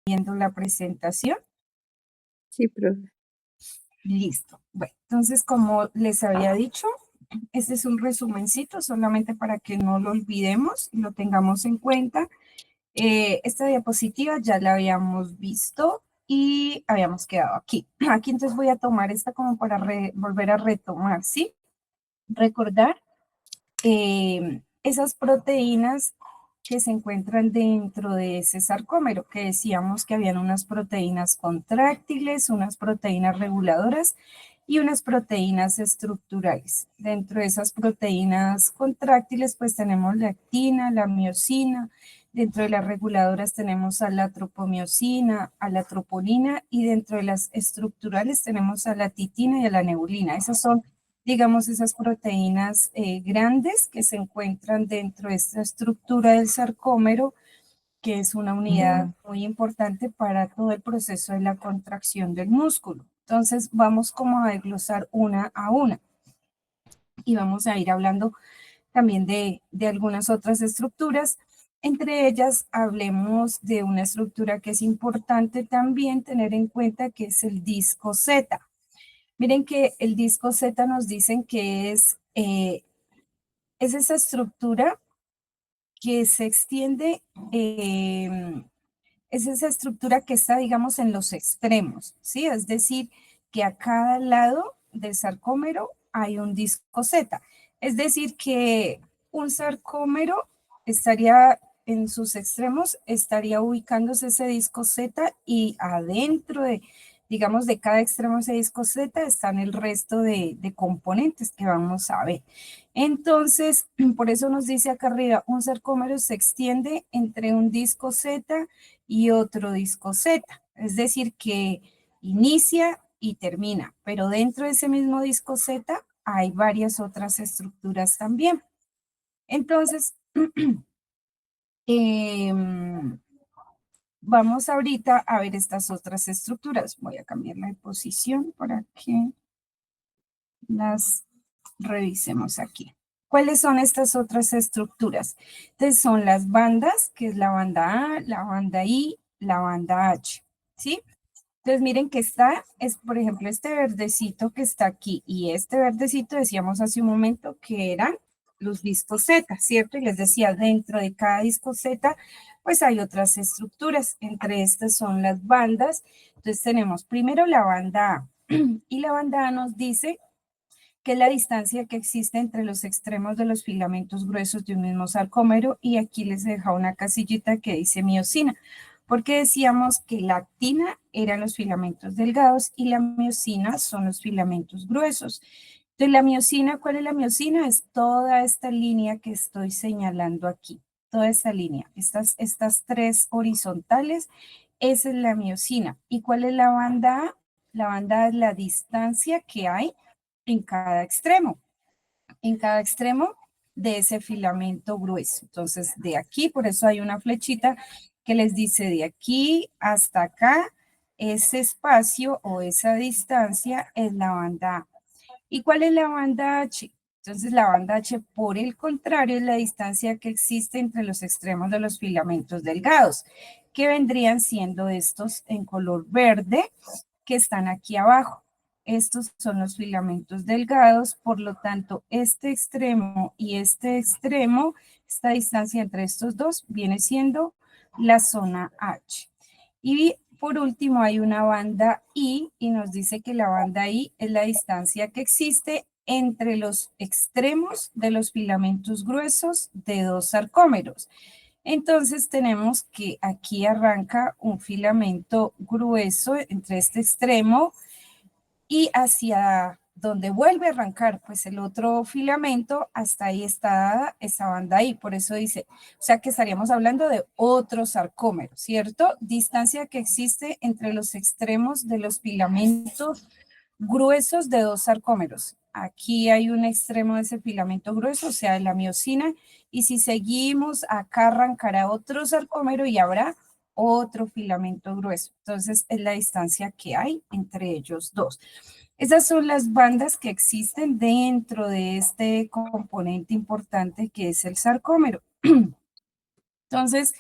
viendo la presentación? Sí, profe. Listo. Bueno, entonces, como les había dicho, este es un resumencito solamente para que no lo olvidemos y lo tengamos en cuenta. Esta diapositiva ya la habíamos visto y habíamos quedado aquí. Aquí entonces voy a tomar esta como para volver a retomar, ¿sí? Recordar esas proteínas que se encuentran dentro de ese sarcómero, que decíamos que habían unas proteínas contráctiles, unas proteínas reguladoras y unas proteínas estructurales. Dentro de esas proteínas contráctiles, pues tenemos la actina, la miosina. Dentro de las reguladoras tenemos a la tropomiosina, a la troponina, y dentro de las estructurales tenemos a la titina y a la neulina. Esas son, digamos, esas proteínas grandes que se encuentran dentro de esta estructura del sarcómero, que es una unidad muy importante para todo el proceso de la contracción del músculo. Entonces, vamos como a desglosar una a una y vamos a ir hablando también de algunas otras estructuras. Entre ellas, hablemos de una estructura que es importante también tener en cuenta, que es el disco Z. Miren que el disco Z nos dicen que es esa estructura que se extiende, es esa estructura que está, digamos, en los extremos, ¿sí? Es decir, que a cada lado del sarcómero hay un disco Z. Es decir, que un sarcómero estaría en sus extremos, estaría ubicándose ese disco Z, y adentro de, digamos, de cada extremo de ese disco Z están el resto de componentes que vamos a ver. Entonces, por eso nos dice acá arriba, un sarcómero se extiende entre un disco Z y otro disco Z. Es decir, que inicia y termina, pero dentro de ese mismo disco Z hay varias otras estructuras también. Entonces, vamos ahorita a ver estas otras estructuras. Voy a cambiar de posición para que las revisemos aquí. ¿Cuáles son estas otras estructuras? Entonces son las bandas, que es la banda A, la banda I, la banda H, ¿sí? Entonces miren que es por ejemplo este verdecito que está aquí, y este verdecito decíamos hace un momento que eran los discos Z, ¿cierto? Y les decía, dentro de cada disco Z, pues hay otras estructuras. Entre estas son las bandas. Entonces tenemos primero la banda A, y la banda A nos dice que es la distancia que existe entre los extremos de los filamentos gruesos de un mismo sarcómero, y aquí les he dejado una casillita que dice miosina, porque decíamos que la actina eran los filamentos delgados y la miosina son los filamentos gruesos. Entonces, la miosina, ¿cuál es la miosina? Es toda esta línea que estoy señalando aquí, toda esta línea, estas tres horizontales, esa es la miosina. ¿Y cuál es la banda A? La banda A es la distancia que hay en cada extremo de ese filamento grueso. Entonces, de aquí, por eso hay una flechita que les dice de aquí hasta acá, ese espacio o esa distancia es la banda A. ¿Y cuál es la banda H? Entonces, la banda H, por el contrario, es la distancia que existe entre los extremos de los filamentos delgados, que vendrían siendo estos en color verde que están aquí abajo. Estos son los filamentos delgados, por lo tanto, este extremo y este extremo, esta distancia entre estos dos viene siendo la zona H. Y por último hay una banda I, y nos dice que la banda I es la distancia que existe entre los extremos de los filamentos gruesos de dos sarcómeros. Entonces tenemos que aquí arranca un filamento grueso entre este extremo, y hacia donde vuelve a arrancar pues el otro filamento, hasta ahí está esa banda ahí. Por eso dice, o sea que estaríamos hablando de otro sarcómero, ¿cierto? Distancia que existe entre los extremos de los filamentos gruesos de dos sarcómeros. Aquí hay un extremo de ese filamento grueso, o sea, de la miosina, y si seguimos, acá arrancará otro sarcómero y habrá otro filamento grueso. Entonces, es la distancia que hay entre ellos dos. Esas son las bandas que existen dentro de este componente importante que es el sarcómero. Entonces,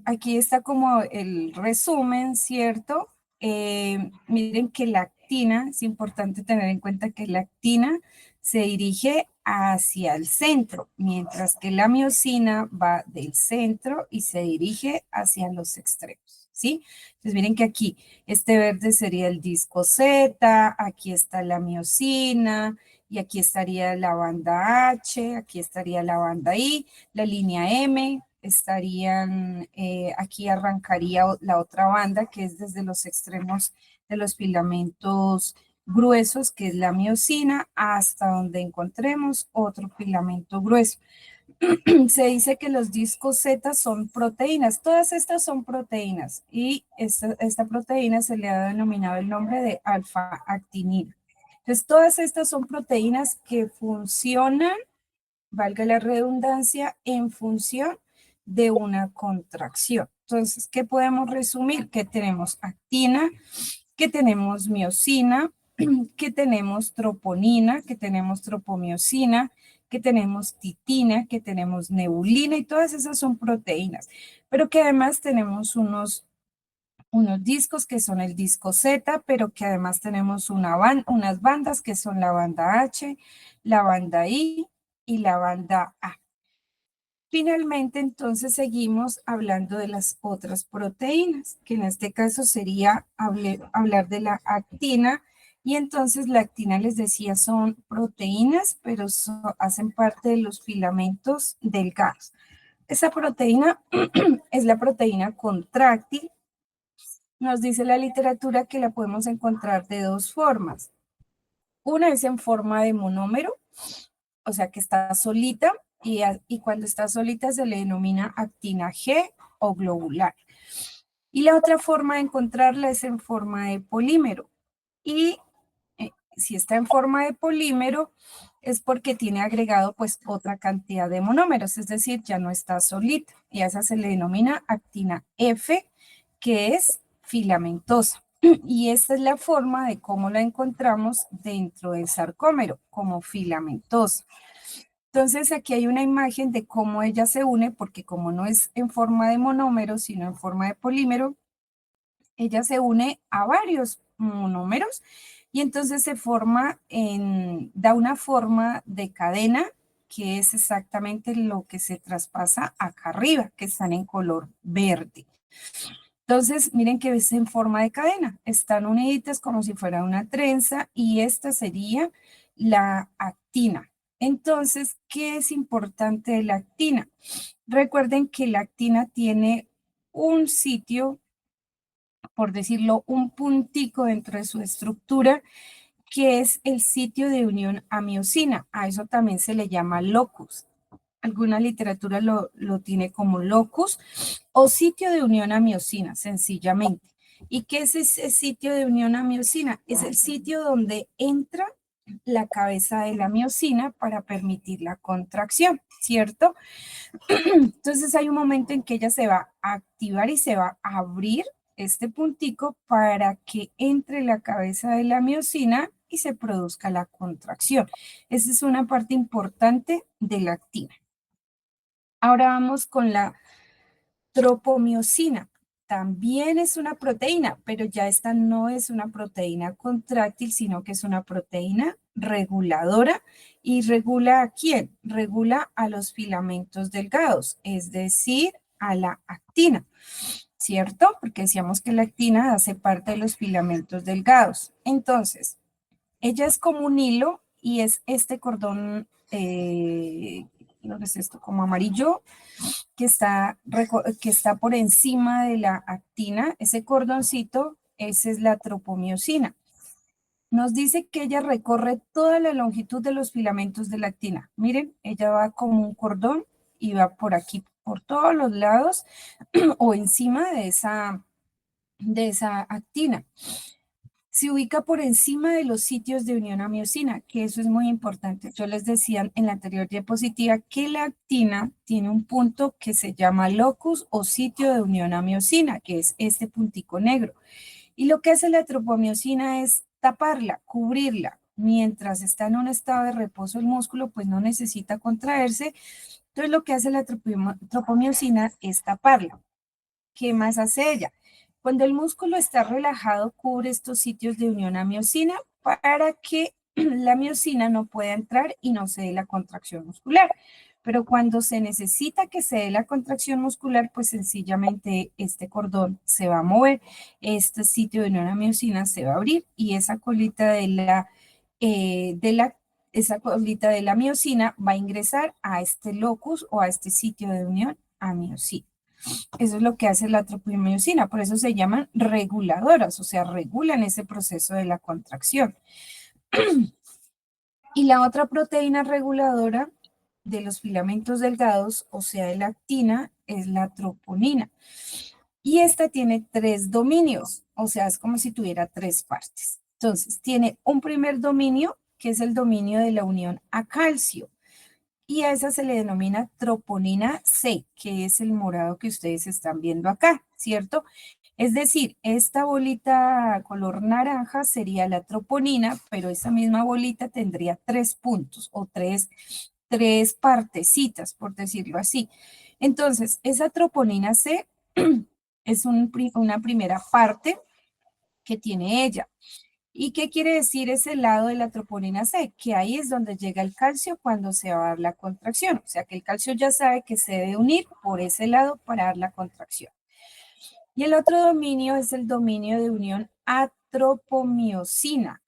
Aquí está como el resumen, ¿cierto? Miren que la actina, es importante tener en cuenta que la actina se dirige hacia el centro, mientras que la miosina va del centro y se dirige hacia los extremos, ¿sí? Entonces miren que aquí este verde sería el disco Z, aquí está la miosina y aquí estaría la banda H, aquí estaría la banda I, la línea M, estarían, aquí arrancaría la otra banda que es desde los extremos de los filamentos gruesos, que es la miosina, hasta donde encontremos otro filamento grueso. Se dice que los discos Z son proteínas, todas estas son proteínas y esta proteína se le ha denominado el nombre de alfa-actinina. Entonces, todas estas son proteínas que funcionan, valga la redundancia, en función de una contracción. Entonces, ¿qué podemos resumir? Que tenemos actina, que tenemos miosina, que tenemos troponina, que tenemos tropomiosina, que tenemos titina, que tenemos nebulina, y todas esas son proteínas, pero que además tenemos unos discos que son el disco Z, pero que además tenemos unas bandas que son la banda H, la banda I y la banda A. Finalmente, entonces, seguimos hablando de las otras proteínas, que en este caso sería hablar de la actina, y entonces la actina, les decía, son proteínas, pero hacen parte de los filamentos delgados. Esa proteína es la proteína contráctil. Nos dice la literatura que la podemos encontrar de dos formas. Una es en forma de monómero, o sea que está solita, y cuando está solita se le denomina actina G o globular. Y la otra forma de encontrarla es en forma de polímero. Y si está en forma de polímero es porque tiene agregado pues otra cantidad de monómeros, es decir, ya no está solita. Y a esa se le denomina actina F, que es filamentosa. Y esta es la forma de cómo la encontramos dentro del sarcómero, como filamentosa. Entonces aquí hay una imagen de cómo ella se une, porque como no es en forma de monómero, sino en forma de polímero, ella se une a varios monómeros y entonces se forma da una forma de cadena, que es exactamente lo que se traspasa acá arriba, que están en color verde. Entonces, miren que es en forma de cadena, están uniditas como si fuera una trenza y esta sería la actina. Entonces, ¿qué es importante de la actina? Recuerden que la actina tiene un sitio, por decirlo, un puntico dentro de su estructura, que es el sitio de unión a miosina. A eso también se le llama locus. Alguna literatura lo tiene como locus o sitio de unión a miosina, sencillamente. ¿Y qué es ese sitio de unión a miosina? Es el sitio donde entra la cabeza de la miosina para permitir la contracción, ¿cierto? Entonces hay un momento en que ella se va a activar y se va a abrir este puntico para que entre la cabeza de la miosina y se produzca la contracción. Esa es una parte importante de la actina. Ahora vamos con la tropomiosina. También es una proteína, pero ya esta no es una proteína contráctil, sino que es una proteína reguladora. ¿Y regula a quién? Regula a los filamentos delgados, es decir, a la actina, ¿cierto? Porque decíamos que la actina hace parte de los filamentos delgados. Entonces, ella es como un hilo y es este cordón, ¿lo que es esto? Como amarillo, que está por encima de la actina, ese cordoncito, esa es la tropomiosina. Nos dice que ella recorre toda la longitud de los filamentos de la actina. Miren, ella va como un cordón y va por aquí, por todos los lados o encima de esa actina. Se ubica por encima de los sitios de unión a miosina, que eso es muy importante. Yo les decía en la anterior diapositiva que la actina tiene un punto que se llama locus o sitio de unión a miosina, que es este puntico negro. Y lo que hace la tropomiosina es taparla, cubrirla. mientras está en un estado de reposo el músculo, pues no necesita contraerse. Entonces lo que hace la tropomiosina es taparla. ¿Qué más hace ella? Cuando el músculo está relajado, cubre estos sitios de unión a miocina para que la miocina no pueda entrar y no se dé la contracción muscular. Pero cuando se necesita que se dé la contracción muscular, pues sencillamente este cordón se va a mover, este sitio de unión a miocina se va a abrir y esa colita esa colita de la miocina va a ingresar a este locus o a este sitio de unión a miocina. Eso es lo que hace la tropomiosina, por eso se llaman reguladoras, o sea, regulan ese proceso de la contracción. Y la otra proteína reguladora de los filamentos delgados, o sea, de la actina, es la troponina. Y esta tiene 3 dominios, o sea, es como si tuviera 3 partes. Entonces, tiene un primer dominio, que es el dominio de la unión a calcio. Y a esa se le denomina troponina C, que es el morado que ustedes están viendo acá, ¿cierto? Es decir, esta bolita color naranja sería la troponina, pero esa misma bolita tendría 3 puntos o tres partecitas, por decirlo así. Entonces, esa troponina C es una primera parte que tiene ella. ¿Y qué quiere decir ese lado de la troponina C? Que ahí es donde llega el calcio cuando se va a dar la contracción. O sea que el calcio ya sabe que se debe unir por ese lado para dar la contracción. Y el otro dominio es el dominio de unión a tropomiosina,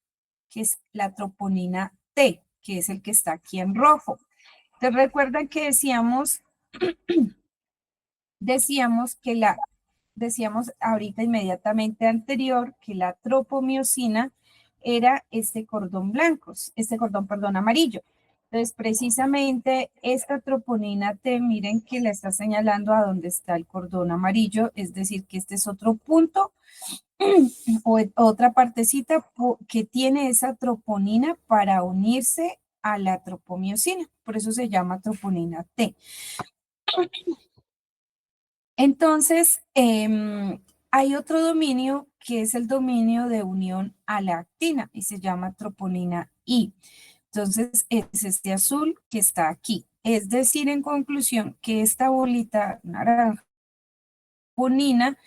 que es la troponina T, que es el que está aquí en rojo. ¿Te recuerdan que decíamos ahorita inmediatamente anterior que la tropomiosina era este cordón blanco, perdón, amarillo. Entonces, precisamente esta troponina T, miren que la está señalando a donde está el cordón amarillo, es decir, que este es otro punto o otra partecita que tiene esa troponina para unirse a la tropomiosina. Por eso se llama troponina T. Entonces, hay otro dominio que es el dominio de unión a la actina y se llama troponina I. Entonces, es este azul que está aquí. Es decir, en conclusión, que esta bolita naranja, troponina,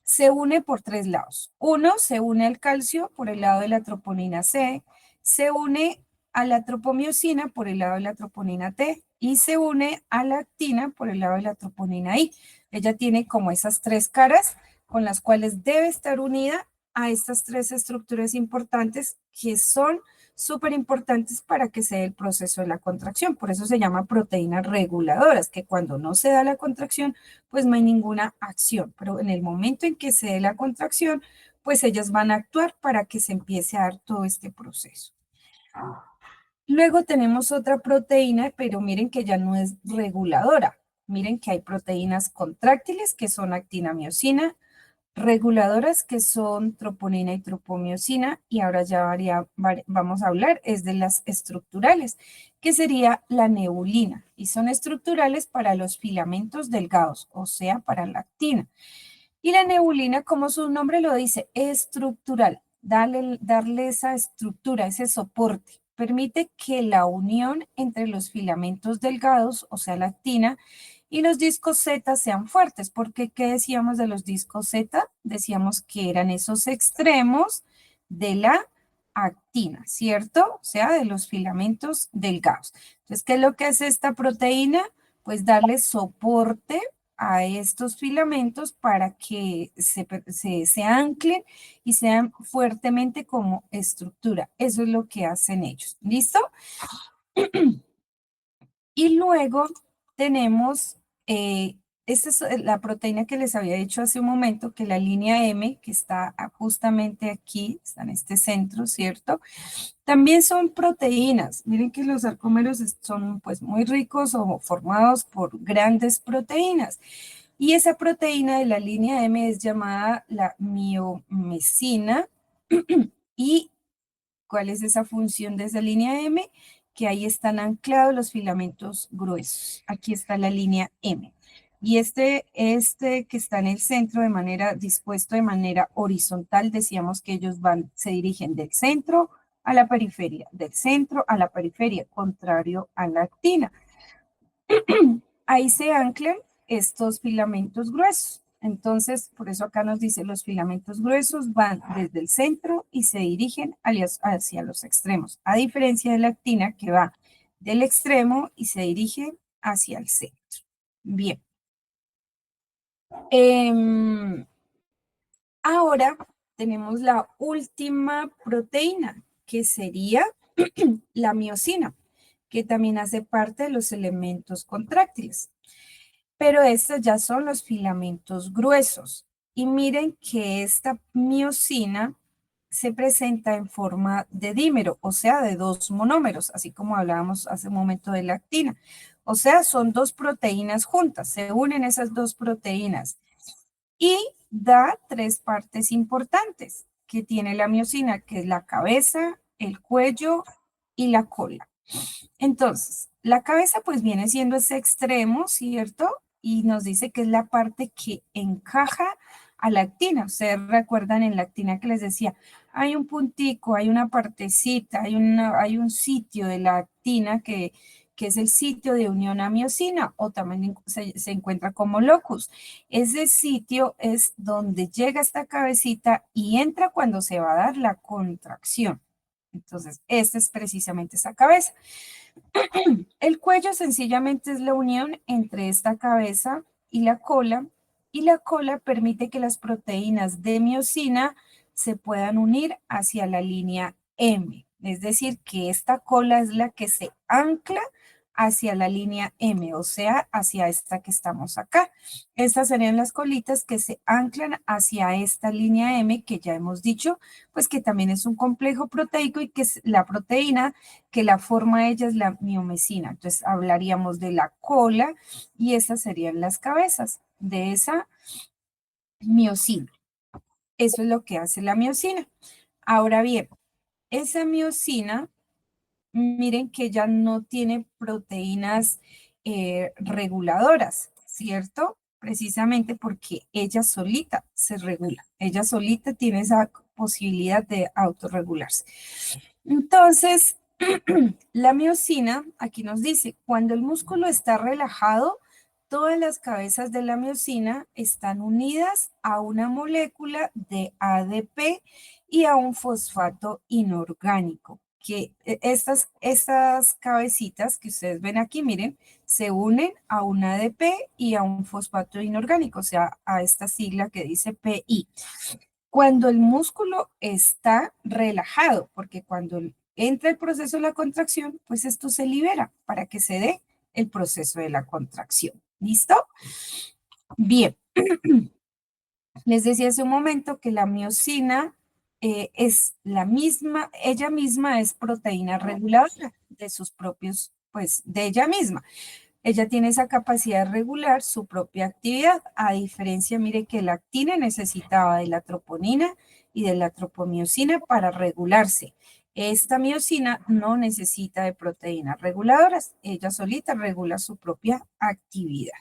se une por 3 lados. Uno, se une al calcio por el lado de la troponina C, se une a la tropomiosina por el lado de la troponina T y se une a la actina por el lado de la troponina I. Ella tiene como esas 3 caras con las cuales debe estar unida a estas 3 estructuras importantes que son súper importantes para que se dé el proceso de la contracción. Por eso se llama proteínas reguladoras, que cuando no se da la contracción, pues no hay ninguna acción. Pero en el momento en que se dé la contracción, pues ellas van a actuar para que se empiece a dar todo este proceso. Luego tenemos otra proteína, pero miren que ya no es reguladora. Miren que hay proteínas contráctiles que son actinamiosina, reguladoras que son troponina y tropomiosina, y ahora ya vamos a hablar es de las estructurales, que sería la neulina, y son estructurales para los filamentos delgados, o sea, para la actina. Y la neulina, como su nombre lo dice, estructural, darle esa estructura, ese soporte, permite que la unión entre los filamentos delgados, o sea, la actina, y los discos Z sean fuertes, porque ¿qué decíamos de los discos Z? Decíamos que eran esos extremos de la actina, ¿cierto? O sea, de los filamentos delgados. Entonces, ¿qué es lo que hace esta proteína? Pues darle soporte a estos filamentos para que se anclen y sean fuertemente como estructura. Eso es lo que hacen ellos. ¿Listo? Y luego tenemos, esta es la proteína que les había dicho hace un momento, que la línea M, que está justamente aquí, está en este centro, ¿cierto? También son proteínas. Miren que los sarcómeros son pues muy ricos o formados por grandes proteínas. Y esa proteína de la línea M es llamada la miomesina. ¿Y cuál es esa función de esa línea M? Que ahí están anclados los filamentos gruesos. Aquí está la línea M. Y este que está en el centro dispuesto de manera horizontal, decíamos que ellos se dirigen del centro a la periferia, del centro a la periferia, contrario a la actina. Ahí se anclan estos filamentos gruesos. Entonces, por eso acá nos dice los filamentos gruesos van desde el centro y se dirigen hacia los extremos, a diferencia de la actina que va del extremo y se dirige hacia el centro. Bien. Ahora tenemos la última proteína, que sería la miosina, que también hace parte de los elementos contráctiles. Pero estos ya son los filamentos gruesos. Y miren que esta miosina se presenta en forma de dímero, o sea, de dos monómeros, así como hablábamos hace un momento de la actina. O sea, son dos proteínas juntas, se unen esas dos proteínas y da tres partes importantes que tiene la miosina, que es la cabeza, el cuello y la cola. Entonces, la cabeza pues viene siendo ese extremo, ¿cierto? Y nos dice que es la parte que encaja a la actina. Ustedes recuerdan en la actina que les decía, hay un puntico, hay una partecita, hay un sitio de la actina que es el sitio de unión a miosina o también se encuentra como locus. Ese sitio es donde llega esta cabecita y entra cuando se va a dar la contracción. Entonces, esta es precisamente esta cabeza. El cuello sencillamente es la unión entre esta cabeza y la cola permite que las proteínas de miosina se puedan unir hacia la línea M. Es decir, que esta cola es la que se ancla hacia la línea M, o sea, hacia esta que estamos acá. Estas serían las colitas que se anclan hacia esta línea M que ya hemos dicho, pues que también es un complejo proteico y que es la proteína que la forma de ella es la miomesina. Entonces hablaríamos de la cola y esas serían las cabezas de esa miosina. Eso es lo que hace la miosina. Ahora bien, esa miosina, miren que ella no tiene proteínas reguladoras, ¿cierto? Precisamente porque ella solita se regula. Ella solita tiene esa posibilidad de autorregularse. Entonces, la miosina, aquí nos dice, cuando el músculo está relajado, todas las cabezas de la miosina están unidas a una molécula de ADP y a un fosfato inorgánico. Que estas cabecitas que ustedes ven aquí, miren, se unen a un ADP y a un fosfato inorgánico, o sea, a esta sigla que dice PI. Cuando el músculo está relajado, porque cuando entra el proceso de la contracción, pues esto se libera para que se dé el proceso de la contracción. ¿Listo? Bien. Les decía hace un momento que la miosina es la misma, ella misma es proteína reguladora de sus propios, pues de ella misma. Ella tiene esa capacidad de regular su propia actividad, a diferencia, mire que la actina necesitaba de la troponina y de la tropomiosina para regularse. Esta miosina no necesita de proteínas reguladoras, ella solita regula su propia actividad.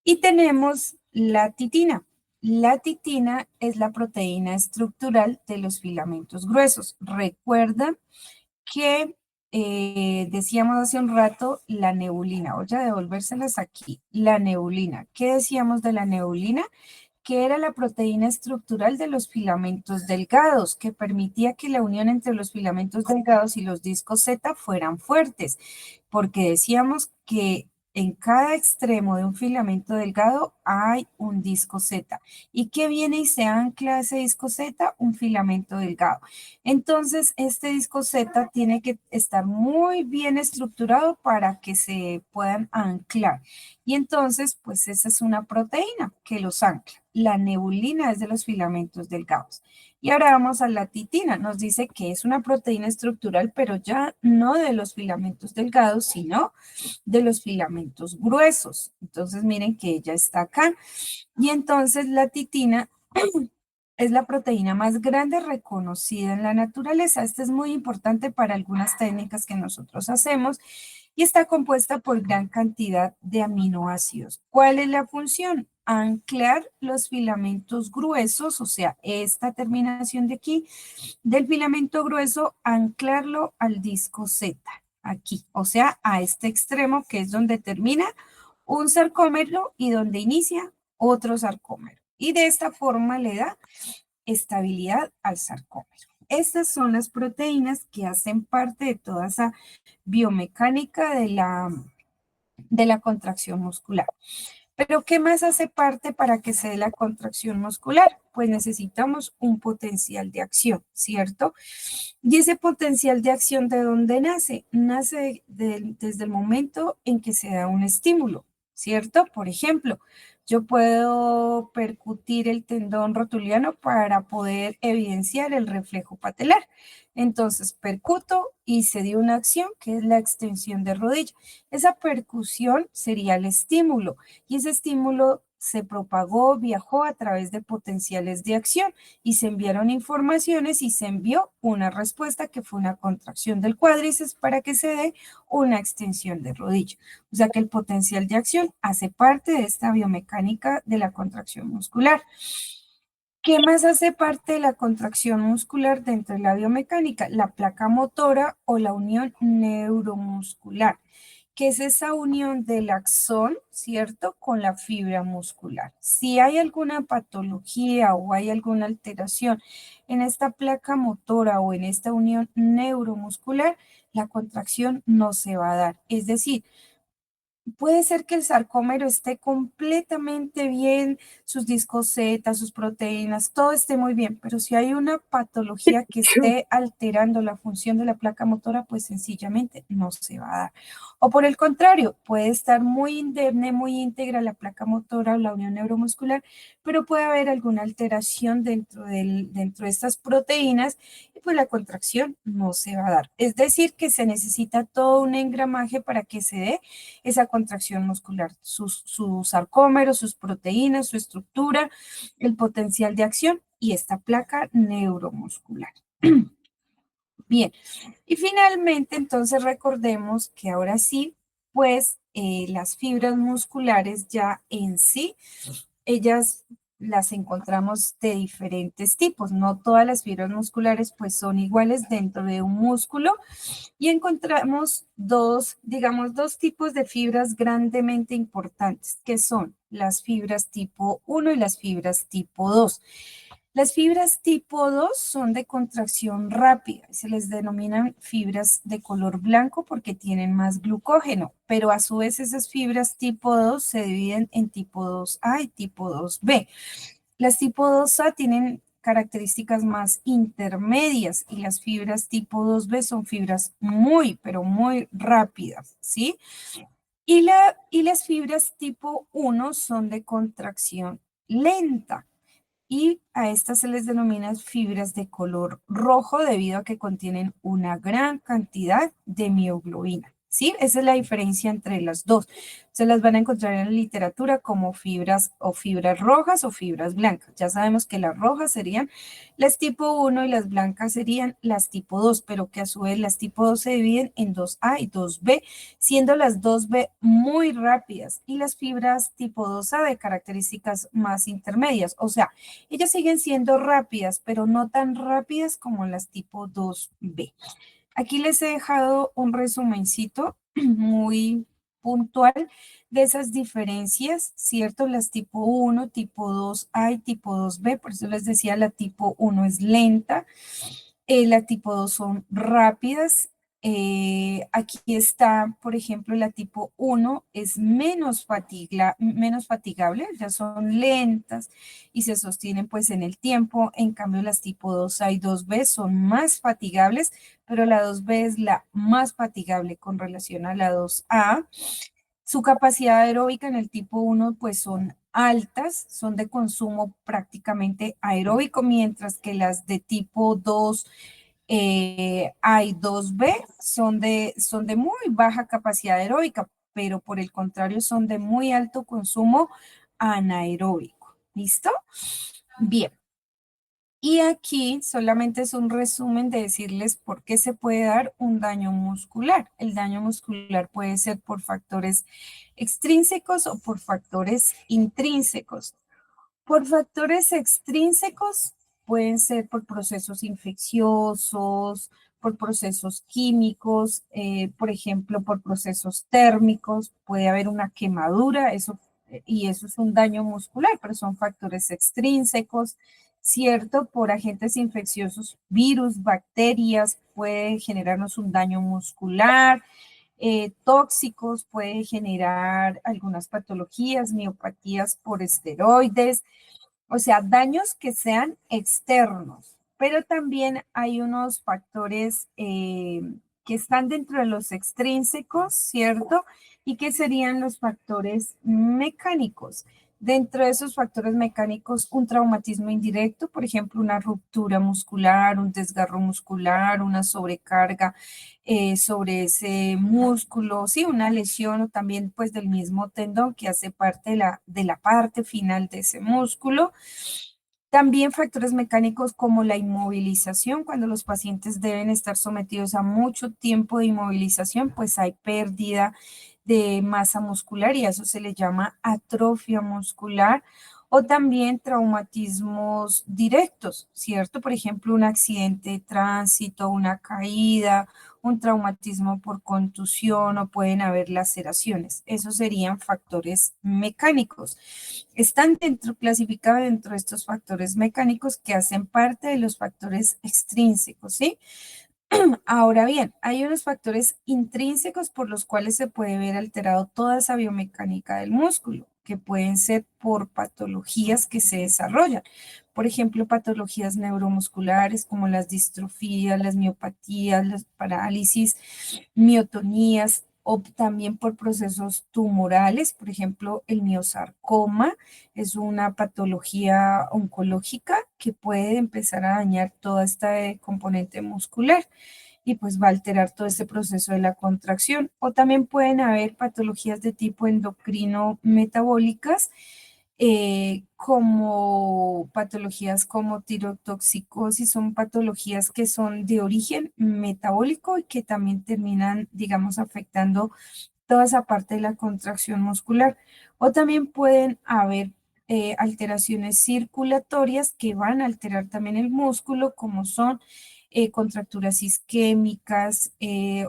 Y tenemos la titina. La titina es la proteína estructural de los filamentos gruesos. Recuerda que decíamos hace un rato la neulina. Voy a devolvérselas aquí. La neulina. ¿Qué decíamos de la neulina? Que era la proteína estructural de los filamentos delgados, que permitía que la unión entre los filamentos delgados y los discos Z fueran fuertes, porque decíamos que en cada extremo de un filamento delgado hay un disco Z. ¿Y qué viene y se ancla a ese disco Z? Un filamento delgado. Entonces, este disco Z tiene que estar muy bien estructurado para que se puedan anclar. Y entonces, pues esa es una proteína que los ancla. La neulina es de los filamentos delgados. Y ahora vamos a la titina. Nos dice que es una proteína estructural, pero ya no de los filamentos delgados, sino de los filamentos gruesos. Entonces, miren que ella está acá. Y entonces la titina es la proteína más grande reconocida en la naturaleza. Esta es muy importante para algunas técnicas que nosotros hacemos y está compuesta por gran cantidad de aminoácidos. ¿Cuál es la función? Anclar los filamentos gruesos, o sea, esta terminación de aquí, del filamento grueso, anclarlo al disco Z, aquí, o sea, a este extremo que es donde termina un sarcómero y donde inicia otro sarcómero. Y de esta forma le da estabilidad al sarcómero. Estas son las proteínas que hacen parte de toda esa biomecánica de la contracción muscular. Pero ¿qué más hace parte para que se dé la contracción muscular? Pues necesitamos un potencial de acción, ¿cierto? Y ese potencial de acción, ¿de dónde nace? Nace desde el momento en que se da un estímulo, ¿cierto? Por ejemplo, yo puedo percutir el tendón rotuliano para poder evidenciar el reflejo patelar. Entonces, percuto y se dio una acción que es la extensión de rodilla. Esa percusión sería el estímulo y ese estímulo se propagó, viajó a través de potenciales de acción y se enviaron informaciones y se envió una respuesta que fue una contracción del cuádriceps para que se dé una extensión de rodilla. O sea que el potencial de acción hace parte de esta biomecánica de la contracción muscular. ¿Qué más hace parte de la contracción muscular dentro de la biomecánica? La placa motora o la unión neuromuscular, que es esa unión del axón, ¿cierto?, con la fibra muscular. Si hay alguna patología o hay alguna alteración en esta placa motora o en esta unión neuromuscular, la contracción no se va a dar. Es decir, puede ser que el sarcómero esté completamente bien, sus discos Z, sus proteínas, todo esté muy bien, pero si hay una patología que esté alterando la función de la placa motora, pues sencillamente no se va a dar. O por el contrario, puede estar muy indemne, muy íntegra la placa motora o la unión neuromuscular, pero puede haber alguna alteración dentro de estas proteínas y pues la contracción no se va a dar. Es decir, que se necesita todo un engramaje para que se dé esa contracción muscular, sus sarcómeros, sus proteínas, su estructura, el potencial de acción y esta placa neuromuscular. Bien, y finalmente entonces recordemos que ahora sí, pues las fibras musculares ya en sí, ellas las encontramos de diferentes tipos, no todas las fibras musculares pues son iguales dentro de un músculo, y encontramos digamos, dos tipos de fibras grandemente importantes, que son las fibras tipo 1 y las fibras tipo 2. Las fibras tipo 2 son de contracción rápida, se les denominan fibras de color blanco porque tienen más glucógeno, pero a su vez esas fibras tipo 2 se dividen en tipo 2A y tipo 2B. Las tipo 2A tienen características más intermedias y las fibras tipo 2B son fibras muy, pero muy rápidas, ¿sí? Y las fibras tipo 1 son de contracción lenta y a estas se les denomina fibras de color rojo debido a que contienen una gran cantidad de mioglobina. ¿Sí? Esa es la diferencia entre las dos. Se las van a encontrar en la literatura como fibras o fibras rojas o fibras blancas. Ya sabemos que las rojas serían las tipo 1 y las blancas serían las tipo 2, pero que a su vez las tipo 2 se dividen en 2A y 2B, siendo las 2B muy rápidas y las fibras tipo 2A de características más intermedias. O sea, ellas siguen siendo rápidas, pero no tan rápidas como las tipo 2B. Aquí les he dejado un resumencito muy puntual de esas diferencias, ¿cierto? Las tipo 1, tipo 2A y tipo 2B, por eso les decía, la tipo 1 es lenta, la tipo 2 son rápidas. Aquí está, por ejemplo, la tipo 1 es menos fatigable, ya son lentas y se sostienen pues en el tiempo. En cambio, las tipo 2A y 2B son más fatigables, pero la 2B es la más fatigable con relación a la 2A. Su capacidad aeróbica en el tipo 1 pues son altas, son de consumo prácticamente aeróbico, mientras que las de tipo 2 A y 2B son de muy baja capacidad aeróbica, pero por el contrario son de muy alto consumo anaeróbico. ¿Listo? Bien. Y aquí solamente es un resumen de decirles por qué se puede dar un daño muscular. El daño muscular puede ser por factores extrínsecos o por factores intrínsecos. Por factores extrínsecos pueden ser por procesos infecciosos, por procesos químicos, por ejemplo, por procesos térmicos, puede haber una quemadura, y eso es un daño muscular, pero son factores extrínsecos, ¿cierto? Por agentes infecciosos, virus, bacterias, puede generarnos un daño muscular, tóxicos, puede generar algunas patologías, miopatías por esteroides, o sea, daños que sean externos, pero también hay unos factores que están dentro de los extrínsecos, ¿cierto? Y que serían los factores mecánicos. Dentro de esos factores mecánicos, un traumatismo indirecto, por ejemplo, una ruptura muscular, un desgarro muscular, una sobrecarga sobre ese músculo, sí, una lesión o también pues del mismo tendón que hace parte de la parte final de ese músculo. También factores mecánicos como la inmovilización, cuando los pacientes deben estar sometidos a mucho tiempo de inmovilización, pues hay pérdida de masa muscular y a eso se le llama atrofia muscular o también traumatismos directos, ¿cierto? Por ejemplo, un accidente de tránsito, una caída, un traumatismo por contusión o pueden haber laceraciones. Esos serían factores mecánicos. Están clasificados dentro de estos factores mecánicos que hacen parte de los factores extrínsecos, ¿sí? Ahora bien, hay unos factores intrínsecos por los cuales se puede ver alterado toda esa biomecánica del músculo, que pueden ser por patologías que se desarrollan. Por ejemplo, patologías neuromusculares como las distrofías, las miopatías, las parálisis, miotonías o también por procesos tumorales. Por ejemplo, el miosarcoma es una patología oncológica que puede empezar a dañar toda esta componente muscular y pues va a alterar todo este proceso de la contracción. O también pueden haber patologías de tipo endocrino metabólicas, como patologías como tirotoxicosis, son patologías que son de origen metabólico y que también terminan, digamos, afectando toda esa parte de la contracción muscular. O también pueden haber alteraciones circulatorias que van a alterar también el músculo, como son contracturas isquémicas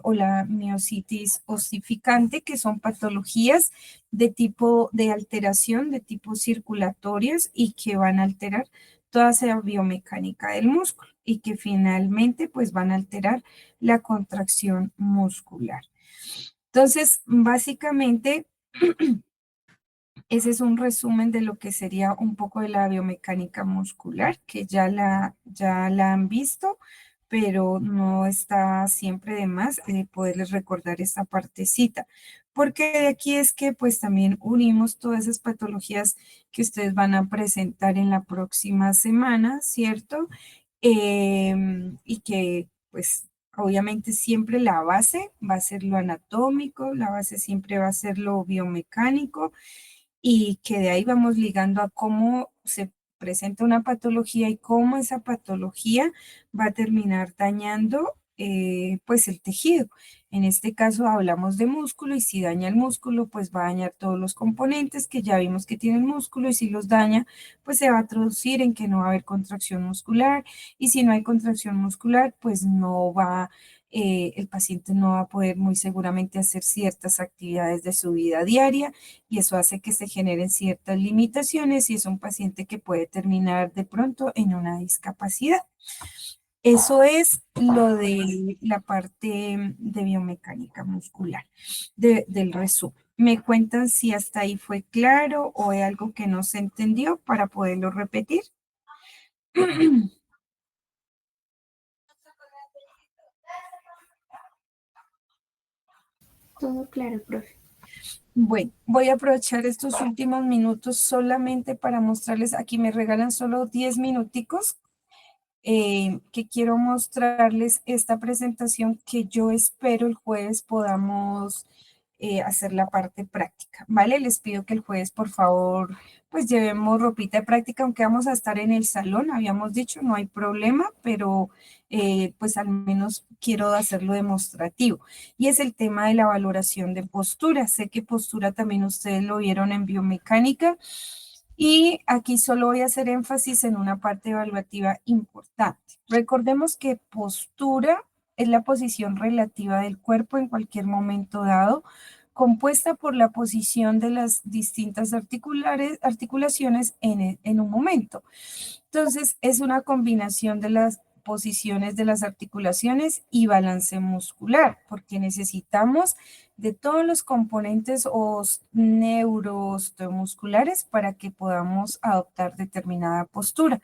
o la miositis osificante, que son patologías de tipo de alteración, de tipo circulatorias y que van a alterar toda esa biomecánica del músculo y que finalmente pues van a alterar la contracción muscular. Entonces, básicamente, ese es un resumen de lo que sería un poco de la biomecánica muscular, que ya la han visto, pero no está siempre de más poderles recordar esta partecita, porque de aquí es que pues también unimos todas esas patologías que ustedes van a presentar en la próxima semana, ¿cierto? Y que pues obviamente siempre la base va a ser lo anatómico, la base siempre va a ser lo biomecánico y que de ahí vamos ligando a cómo se presenta una patología y cómo esa patología va a terminar dañando pues el tejido. En este caso hablamos de músculo y si daña el músculo pues va a dañar todos los componentes que ya vimos que tiene el músculo y si los daña pues se va a traducir en que no va a haber contracción muscular y si no hay contracción muscular pues no va el paciente no va a poder muy seguramente hacer ciertas actividades de su vida diaria y eso hace que se generen ciertas limitaciones y es un paciente que puede terminar de pronto en una discapacidad. Eso es lo de la parte de biomecánica muscular del resumen. Me cuentan si hasta ahí fue claro o hay algo que no se entendió para poderlo repetir. Todo claro, profe. Bueno, voy a aprovechar estos últimos minutos solamente para mostrarles, aquí me regalan solo 10 minuticos que quiero mostrarles esta presentación que yo espero el jueves podamos hacer la parte práctica, ¿vale? Les pido que el jueves, por favor, pues llevemos ropita de práctica, aunque vamos a estar en el salón, habíamos dicho, no hay problema, pero pues al menos quiero hacerlo demostrativo. Y es el tema de la valoración de postura. Sé que postura también ustedes lo vieron en biomecánica. Y aquí solo voy a hacer énfasis en una parte evaluativa importante. Recordemos que postura es la posición relativa del cuerpo en cualquier momento dado, compuesta por la posición de las distintas articulaciones en un momento. Entonces, es una combinación de las posiciones de las articulaciones y balance muscular, porque necesitamos de todos los componentes neuromusculares para que podamos adoptar determinada postura.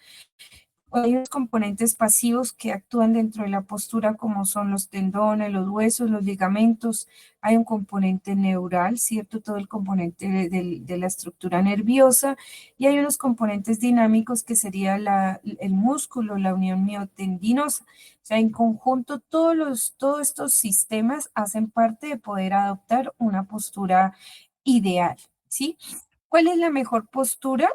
Hay unos componentes pasivos que actúan dentro de la postura, como son los tendones, los huesos, los ligamentos. Hay un componente neural, ¿cierto? Todo el componente de la estructura nerviosa. Y hay unos componentes dinámicos que sería el músculo, la unión miotendinosa. O sea, en conjunto, todos estos sistemas hacen parte de poder adoptar una postura ideal, ¿sí? ¿Cuál es la mejor postura?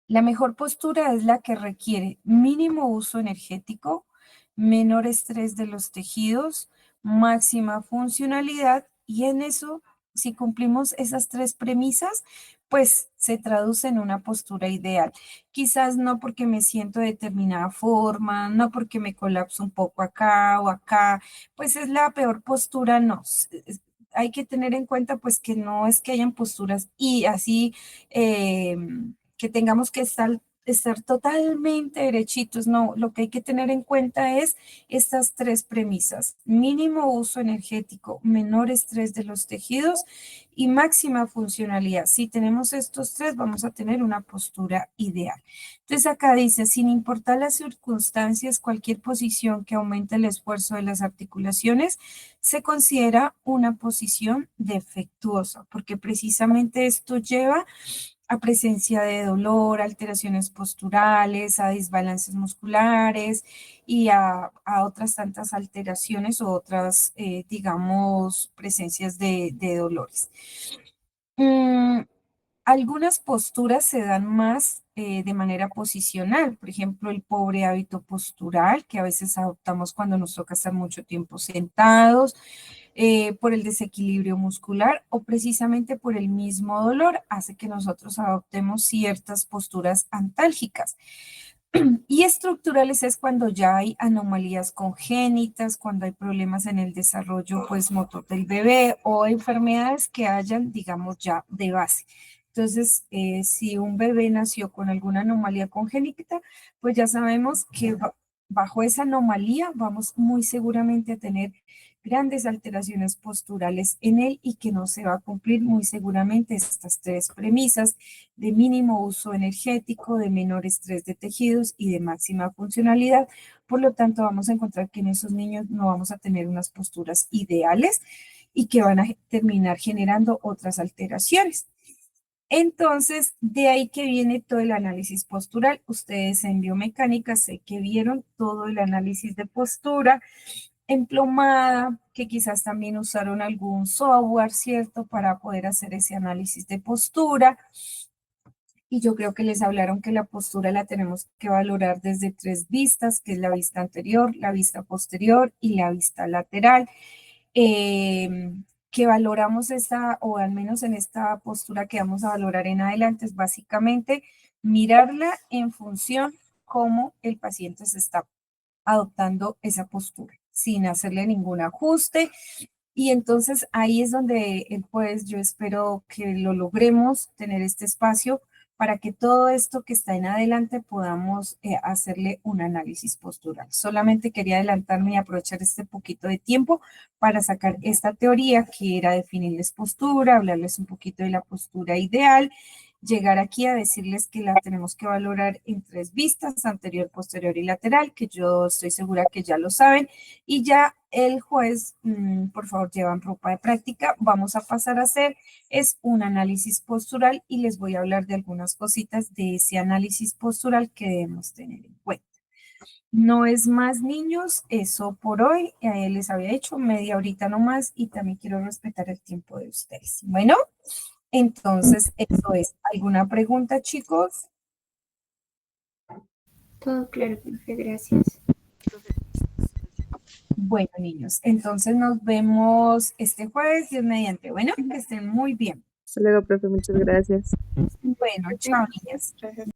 La mejor postura es la que requiere mínimo uso energético, menor estrés de los tejidos, máxima funcionalidad y en eso, si cumplimos esas tres premisas, pues se traduce en una postura ideal. Quizás no porque me siento de determinada forma, no porque me colapso un poco acá o acá, pues es la peor postura, no. Hay que tener en cuenta pues que no es que hayan posturas y así eh, que tengamos que estar totalmente derechitos, no, lo que hay que tener en cuenta es estas tres premisas: mínimo uso energético, menor estrés de los tejidos y máxima funcionalidad. Si tenemos estos tres, vamos a tener una postura ideal. Entonces acá dice, sin importar las circunstancias, cualquier posición que aumente el esfuerzo de las articulaciones se considera una posición defectuosa, porque precisamente esto lleva a presencia de dolor, alteraciones posturales, a desbalances musculares y a otras tantas alteraciones o otras, digamos, presencias de dolores. Mm, Algunas posturas se dan más de manera posicional, por ejemplo, el pobre hábito postural que a veces adoptamos cuando nos toca estar mucho tiempo sentados, por el desequilibrio muscular o precisamente por el mismo dolor, hace que nosotros adoptemos ciertas posturas antálgicas. Y estructurales es cuando ya hay anomalías congénitas, cuando hay problemas en el desarrollo pues motor del bebé o enfermedades que hayan, digamos, ya de base. Entonces, si un bebé nació con alguna anomalía congénita, pues ya sabemos que bajo esa anomalía vamos muy seguramente a tener grandes alteraciones posturales en él y que no se va a cumplir muy seguramente estas tres premisas de mínimo uso energético, de menor estrés de tejidos y de máxima funcionalidad. Por lo tanto, vamos a encontrar que en esos niños no vamos a tener unas posturas ideales y que van a terminar generando otras alteraciones. Entonces, de ahí que viene todo el análisis postural. Ustedes en biomecánica sé que vieron todo el análisis de postura emplomada, que quizás también usaron algún software, ¿cierto?, para poder hacer ese análisis de postura. Y yo creo que les hablaron que la postura la tenemos que valorar desde tres vistas, que es la vista anterior, la vista posterior y la vista lateral. Eh, que valoramos esta, o al menos en esta postura que vamos a valorar en adelante, es básicamente mirarla en función cómo el paciente se está adoptando esa postura, sin hacerle ningún ajuste. Y entonces ahí es donde, pues yo espero que lo logremos, tener este espacio para que todo esto que está en adelante podamos hacerle un análisis postural. Solamente quería adelantarme y aprovechar este poquito de tiempo para sacar esta teoría que era definirles postura, hablarles un poquito de la postura ideal, llegar aquí a decirles que la tenemos que valorar en tres vistas: anterior, posterior y lateral, que yo estoy segura que ya lo saben. Y ya el juez, por favor, llevan ropa de práctica. Vamos a pasar a hacer es un análisis postural y les voy a hablar de algunas cositas de ese análisis postural que debemos tener en cuenta. No es más, niños, eso por hoy. Les había hecho media horita nomás y también quiero respetar el tiempo de ustedes. Bueno, entonces eso es. ¿Alguna pregunta, chicos? Todo claro, profe, gracias. Bueno, niños, entonces nos vemos este jueves, Dios mediante. Bueno, que estén muy bien. Hasta luego, profe, muchas gracias. Bueno, chao, niñas. Gracias.